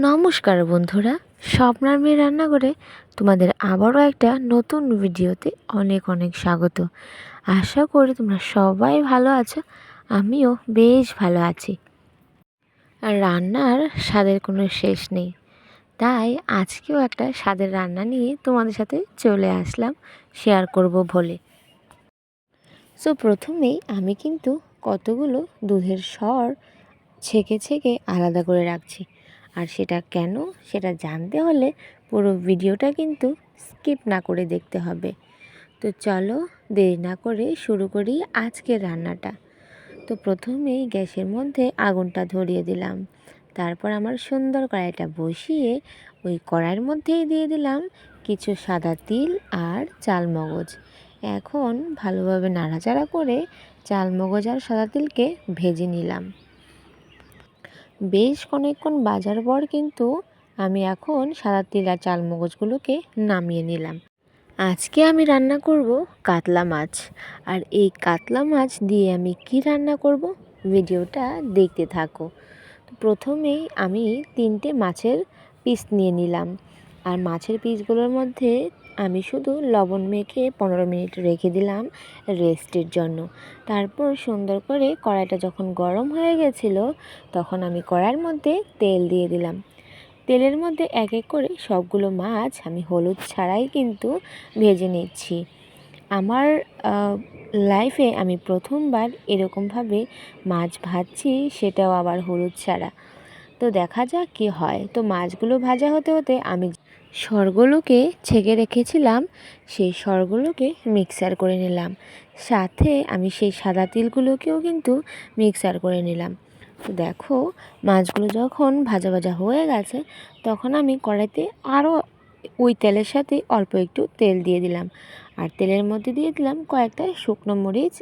নমস্কার বন্ধুরা, স্বপ্নার মেয়ে রান্নাঘরে তোমাদের আবারও একটা নতুন ভিডিওতে অনেক অনেক স্বাগত। আশা করি তোমরা সবাই ভালো আছো, আমিও বেশ ভালো আছি। আর রান্নার স্বাদের কোনো শেষ নেই, তাই আজকেও একটা স্বাদের রান্না নিয়ে তোমাদের সাথে চলে আসলাম শেয়ার করব বলে। সো প্রথমেই আমি কিন্তু কতগুলো দুধের সর ছেঁকে ছেঁকে আলাদা করে রাখছি। আর সেটা কেন, সেটা জানতে হলে পুরো ভিডিওটা কিন্তু স্কিপ না করে দেখতে হবে। তো চলো দেরি না করে শুরু করি আজকের রান্নাটা। তো প্রথমেই গ্যাসের মধ্যে আগুনটা ধরিয়ে দিলাম। তারপর আমার সুন্দর কড়াইটা বসিয়ে ওই কড়াইয়ের মধ্যেই দিয়ে দিলাম কিছু সাদা তিল আর চালমগজ। এখন ভালোভাবে নাড়াচাড়া করে চালমগজ আর সাদা তিলকে ভেজে নিলাম। বেশ অনেকক্ষণ ভাজার পর কিন্তু আমি এখন সাদা তিল আর চালমগজগুলোকে নামিয়ে নিলাম। আজকে আমি রান্না করব কাতলা মাছ। আর এই কাতলা মাছ দিয়ে আমি কি রান্না করব, ভিডিওটা দেখতে থাকো। তো প্রথমেই আমি 3টে মাছের পিস নিয়ে নিলাম। আর মাছের পিসগুলোর মধ্যে আমি শুধু লবণ মেখে 15 মিনিট রেখে দিলাম রেস্টের জন্য। তারপর সুন্দর করে কড়াইটা যখন গরম হয়ে গেছিলো, তখন আমি কড়াইয়ের মধ্যে তেল দিয়ে দিলাম। তেলের মধ্যে এক এক করে সবগুলো মাছ আমি হলুদ ছাড়াই কিন্তু ভেজে নিচ্ছি। আমার লাইফে আমি প্রথমবার এরকমভাবে মাছ ভাজছি, সেটাও আবার হলুদ ছাড়া। তো দেখা যাক কী হয়। তো মাছগুলো ভাজা হতে হতে আমি সরগুলোকে ছেঁকে রেখেছিলাম, সেই সরগুলোকে মিক্সার করে নিলাম। সাথে আমি সেই সাদা তিলগুলোকেও কিন্তু মিক্সার করে নিলাম। তো দেখো, মাছগুলো যখন ভাজা ভাজা হয়ে গেছে, তখন আমি কড়াইতে আরও ওই তেলের সাথে অল্প একটু তেল দিয়ে দিলাম। আর তেলের মধ্যে দিয়ে দিলাম কয়েকটা শুকনো মরিচ,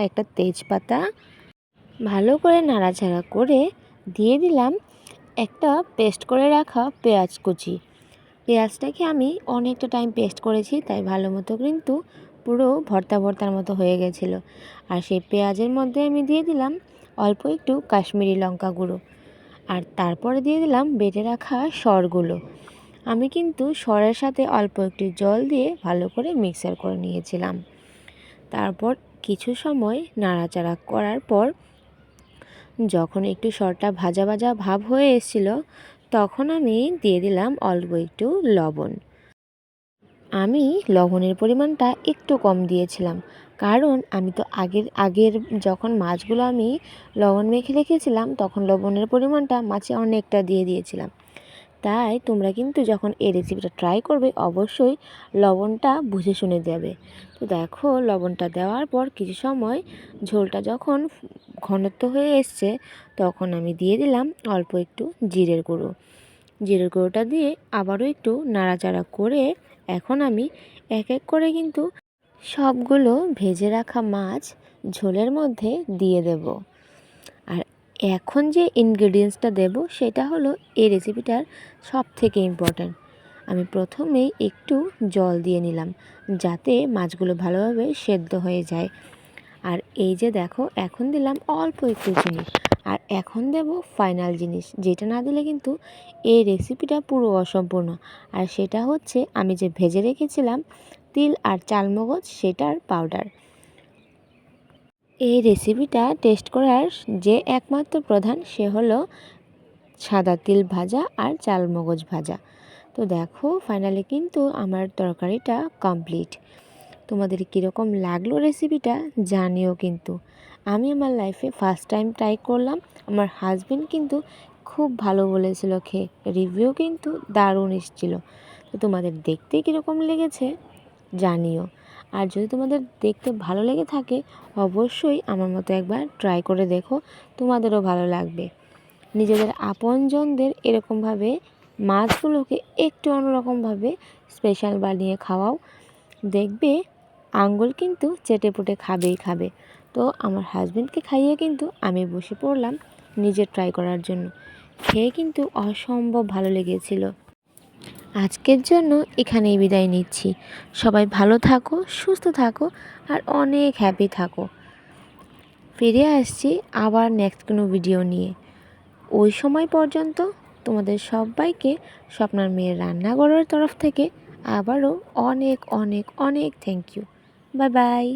একটা তেজপাতা। ভালো করে নাড়াচাড়া করে দিয়ে দিলাম একটা পেস্ট করে রাখা পেঁয়াজ কুচি। পেঁয়াজটাকে আমি অনেকটা টাইম পেস্ট করেছি, তাই ভালো মতো কিন্তু পুরো ভর্তা ভর্তার মতো হয়ে গেছিলো। আর সেই পেঁয়াজের মধ্যে আমি দিয়ে দিলাম অল্প একটু কাশ্মীরি লঙ্কা গুঁড়ো। আর তারপরে দিয়ে দিলাম বেটে রাখা সরগুলো। আমি কিন্তু সরের সাথে অল্প একটু জল দিয়ে ভালো করে মিক্সার করে নিয়েছিলাম। তারপর কিছু সময় নাড়াচাড়া করার পর যখন একটু সরটা ভাজা ভাজা ভাব হয়ে এসেছিল, তখন আমি দিয়ে দিলাম অল্প একটু লবণ। আমি লবণের পরিমাণটা একটু কম দিয়েছিলাম, কারণ আমি তো আগের যখন মাছগুলো আমি লবণ মেখে রেখেছিলাম, তখন লবণের পরিমাণটা মাছে অনেকটা দিয়ে দিয়েছিলাম। তাই তোমরা কিন্তু যখন এই রেসিপিটা ট্রাই করবে, অবশ্যই লবণটা বুঝে শুনে দেবে। তো দেখো, লবণটা দেওয়ার পর কিছু সময় ঝোলটা যখন ঘনত্ব হয়ে এসছে, তখন আমি দিয়ে দিলাম অল্প একটু জিরের গুঁড়ো। জিরের গুঁড়োটা দিয়ে আবারও একটু নাড়াচাড়া করে এখন আমি এক এক করে কিন্তু সবগুলো ভেজে রাখা মাছ ঝোলের মধ্যে দিয়ে দেব। আর এখন যে ইনগ্রেডিয়েন্টসটা দেব, সেটা হলো এই রেসিপিটার সবথেকে ইম্পর্ট্যান্ট। আমি প্রথমেই একটু জল দিয়ে নিলাম, যাতে মাছগুলো ভালোভাবে সেদ্ধ হয়ে যায়। আর এই যে দেখো, এখন দিলাম অল্প একটু চিনি। আর এখন দেব ফাইনাল জিনিস, যেটা না দিলে কিন্তু এই রেসিপিটা পুরো অসম্পূর্ণ। আর সেটা হচ্ছে আমি যে ভেজে রেখেছিলাম তিল আর চালমগজ, সেটার পাউডার। এই রেসিপিটা টেস্ট করার যে একমাত্র প্রধান, সে হলো সাদা তিল ভাজা আর চালমগজ ভাজা। তো দেখো, ফাইনালি কিন্তু আমার তরকারিটা কমপ্লিট। তোমাদের কীরকম লাগলো রেসিপিটা জানিও কিন্তু। আমি আমার লাইফে ফার্স্ট টাইম ট্রাই করলাম। আমার হাজবেন্ড কিন্তু খুব ভালো বলেছিল খেয়ে, রিভিউ কিন্তু দারুণ এসেছিলো। তো তোমাদের দেখতে কীরকম লেগেছে জানিও। আর যদি তোমাদের দেখতে ভালো লেগে থাকে, অবশ্যই আমার মতো একবার ট্রাই করে দেখো, তোমাদেরও ভালো লাগবে। নিজেদের আপনজনদের এরকমভাবে মাছগুলোকে একটু অন্যরকমভাবে স্পেশাল বানিয়ে খাওয়াও, দেখবে আঙ্গুল কিন্তু চেটেপুটে খাবেই খাবে। তো আমার হাজব্যান্ডকে খাইয়ে কিন্তু আমি বসে পড়লাম নিজে ট্রাই করার জন্য। খেয়ে কিন্তু অসম্ভব ভালো লেগেছিল। আজকের জন্য এখানেই বিদায় নিচ্ছি। সবাই ভালো থাকো, সুস্থ থাকো আর অনেক হ্যাপি থাকো। ফিরে আসছি আবার নেক্সট কোনো ভিডিও নিয়ে। ওই সময় পর্যন্ত তোমাদের সবাইকে স্বপ্নার মেয়ের রান্নাঘরের তরফ থেকে আবারও অনেক অনেক অনেক থ্যাংক ইউ। Bye bye.